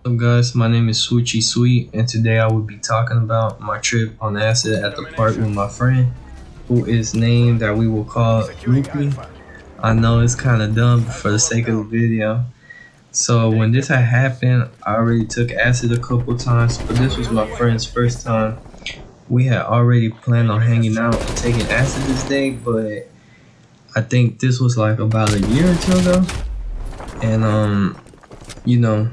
Hello guys, my name is Swoochiesweet, and today I will be talking about my trip on acid at the park with my friend, who is named that we will call Loopy. I know it's kind of dumb, but for the sake of the video. So when this had happened, I already took acid a couple times, but this was my friend's first time. We had already planned on hanging out and taking acid this day, but I think this was like about a year or two ago, and you know.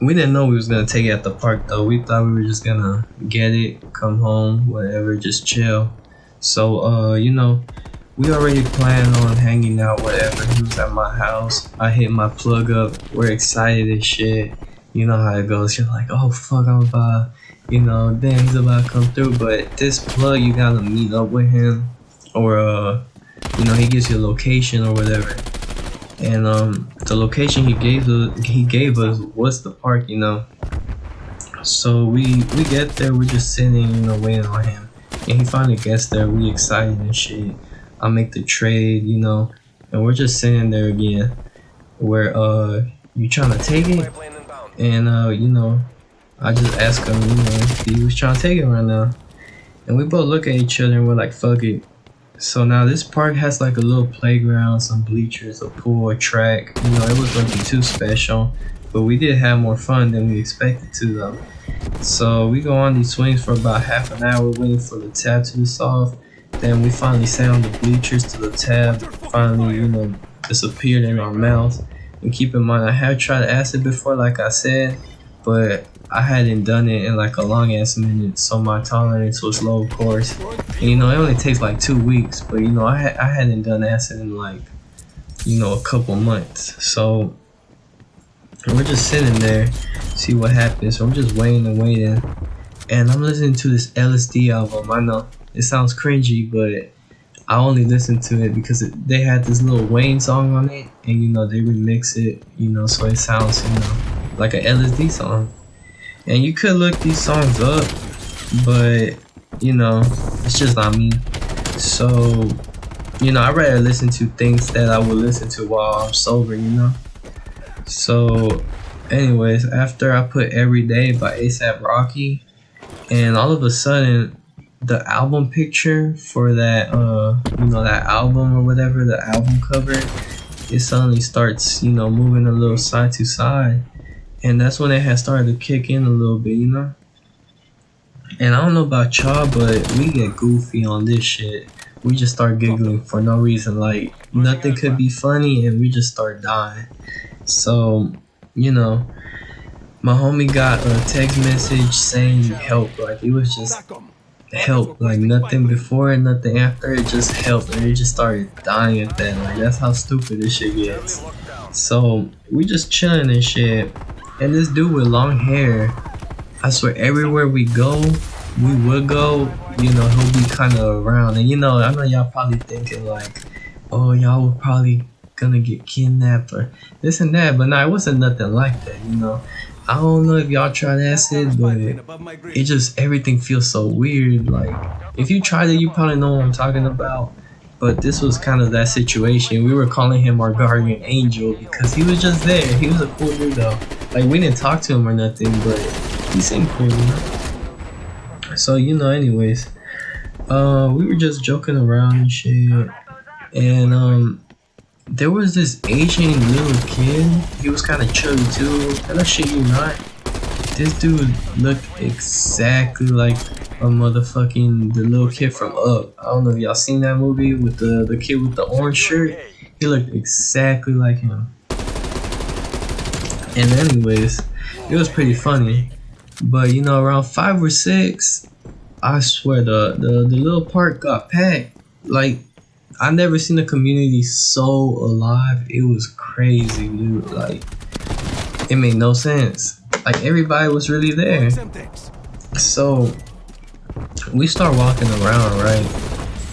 We didn't know we was gonna take it at the park though. We thought we were just gonna get it, come home, whatever, just chill. So we already planned on hanging out, whatever. He was at my house. I hit my plug up. We're excited as shit. You know how it goes. You're like, oh fuck, I'm about, damn, he's about to come through. But this plug, you gotta meet up with him, or he gives you a location or whatever. And the location he gave us was the park, So we get there, we're just sitting, waiting on him. And he finally gets there, we excited and shit. I make the trade, and we're just sitting there again. Where you trying to take it? And I just asked him, if he was trying to take it right now. And we both look at each other and we're like, fuck it. So now this park has like a little playground, some bleachers, a pool, a track. It was nothing too special, but we did have more fun than we expected to though. So we go on these swings for about half an hour waiting for the tab to dissolve. Then we finally sat on the bleachers till the tab finally, disappeared in our mouth. And keep in mind, I have tried acid before, like I said, but I hadn't done it in like a long ass minute, so my tolerance was low, of course. And it only takes like 2 weeks, but I hadn't done acid in like a couple months. So we're just sitting there, see what happens. So I'm just waiting and waiting, and I'm listening to this LSD album. I know it sounds cringy, but I only listened to it because they had this little Wayne song on it, and they remix it, so it sounds like an LSD song. And you could look these songs up, but it's just not me. So I'd rather listen to things that I would listen to while I'm sober, So anyways, after I put Every Day by A$AP Rocky, and all of a sudden the album picture for that that album or whatever, the album cover, it suddenly starts moving a little side to side. And that's when it had started to kick in a little bit, And I don't know about y'all, but we get goofy on this shit. We just start giggling for no reason, like nothing could be funny, and we just start dying. So, my homie got a text message saying help, like it was just help, like nothing before and nothing after, it just helped, and we just started dying at that. Like that's how stupid this shit gets. So we just chilling and shit. And this dude with long hair, I swear everywhere we would go, he'll be kind of around. And I know y'all probably thinking like, oh, y'all were probably gonna get kidnapped or this and that. But nah, it wasn't nothing like that, I don't know if y'all tried acid, but it just, everything feels so weird. Like, if you tried it, you probably know what I'm talking about. But this was kind of that situation. We were calling him our guardian angel because he was just there. He was a cool dude though. Like, we didn't talk to him or nothing, but he seemed cool, So, anyways, we were just joking around and shit. And, there was this Asian little kid. He was kind of chubby too. And I shit you not, this dude looked exactly like the little kid from Up. I don't know if y'all seen that movie with the kid with the orange shirt. He looked exactly like him. And anyways, it was pretty funny. But around 5 or 6, I swear the little park got packed. Like, I never seen a community so alive. It was crazy, dude. Like, it made no sense. Like, everybody was really there. So we start walking around, right?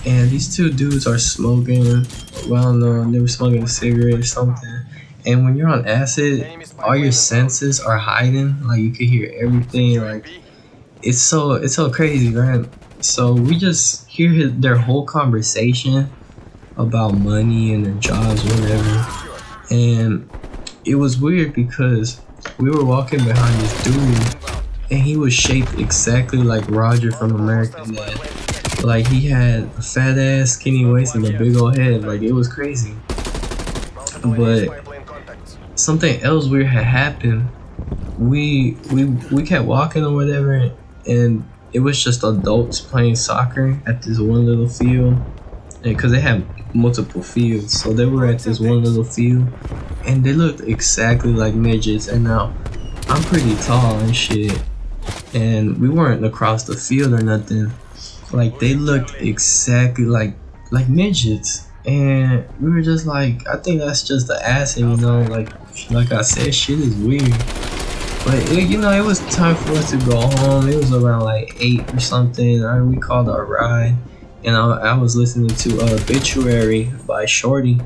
And these two dudes are smoking. Well, I don't know, they were smoking a cigarette or something. And when you're on acid, all your senses are hiding. Like, you can hear everything. Like, it's so crazy, right? So we just hear their whole conversation about money and their jobs or whatever. And it was weird because we were walking behind this dude, and he was shaped exactly like Roger from American Dad. Like, he had a fat ass, skinny waist, and a big old head. Like, it was crazy. But something else weird had happened. We kept walking or whatever, and it was just adults playing soccer at this one little field, because they had multiple fields. So they were at this one little field, and they looked exactly like midgets. And now I'm pretty tall and shit, and we weren't across the field or nothing. Like, they looked exactly like midgets, and we were just like, I think that's just the acid, you know. Like I said, shit is weird. But it was time for us to go home. It was around like 8 or something. We called our ride, and I was listening to Obituary by Shorty,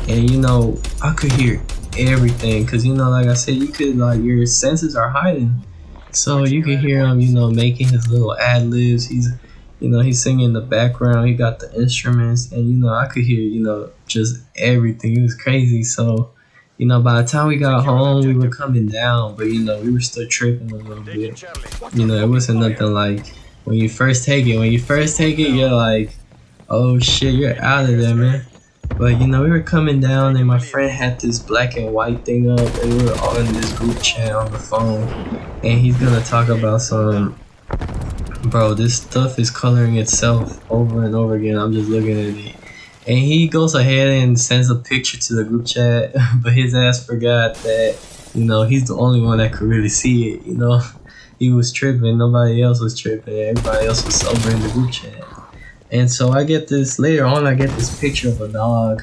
and I could hear everything, cause like I said, you could, like, your senses are heightened, so you could hear him, making his little ad libs. He's singing in the background. He got the instruments, and I could hear just everything. It was crazy. So. By the time we got home, we were coming down, but we were still tripping a little bit. It wasn't nothing like when you first take it. When you first take it, you're like, oh shit, you're out of there, man. But we were coming down, and my friend had this black and white thing up, and we were all in this group chat on the phone, and he's gonna talk about some, bro, this stuff is coloring itself over and over again. I'm just looking at it. And he goes ahead and sends a picture to the group chat, but his ass forgot that, he's the only one that could really see it, He was tripping, nobody else was tripping, everybody else was sober in the group chat. And so later on, I get this picture of a dog,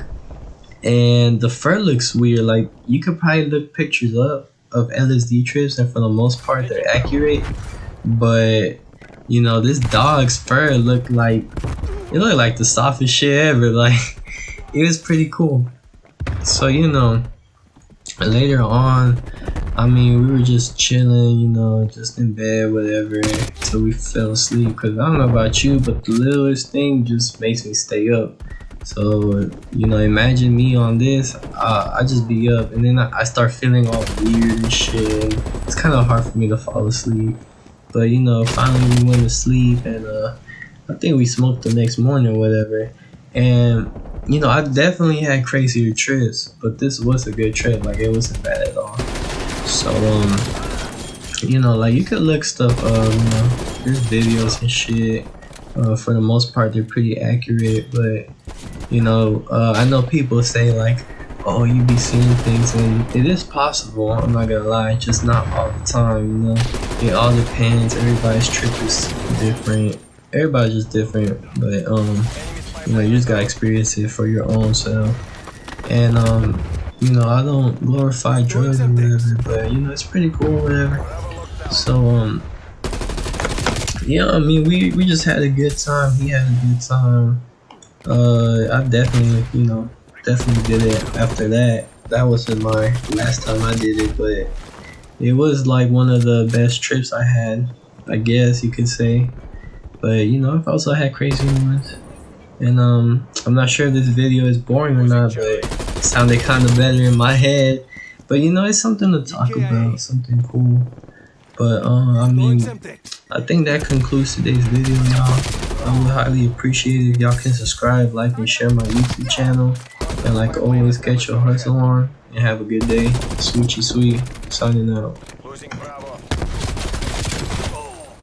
and the fur looks weird. Like, you could probably look pictures up of LSD trips, and for the most part, they're accurate. But, this dog's fur looked like the softest shit ever. Like, it was pretty cool. So, later on, we were just chilling, just in bed, whatever, till we fell asleep. Cause I don't know about you, but the littlest thing just makes me stay up. So, imagine me on this, I just be up, and then I start feeling all weird and shit. It's kind of hard for me to fall asleep. But, finally we went to sleep, and I think we smoked the next morning or whatever. And, I definitely had crazier trips, but this was a good trip. Like, it wasn't bad at all. So, like, you could look stuff up, there's videos and shit. For the most part, they're pretty accurate, but, I know people say, like, oh, you be seeing things, and it is possible, I'm not gonna lie, just not all the time, It all depends. Everybody's trip is different. Everybody's just different, but you just gotta experience it for your own self. And I don't glorify drugs or whatever, but it's pretty cool, whatever. So yeah, we just had a good time. He had a good time. I definitely definitely did it after that. That wasn't my last time I did it, but it was like one of the best trips I had, I guess you could say. But I've also had crazy ones, and I'm not sure if this video is boring or not, but it sounded kind of better in my head. But it's something to talk about, something cool. But I think that concludes today's video, y'all. I would highly appreciate it if y'all can subscribe, like, and share my YouTube channel. And like always, get your hustle on and have a good day. Swoochiesweet signing out.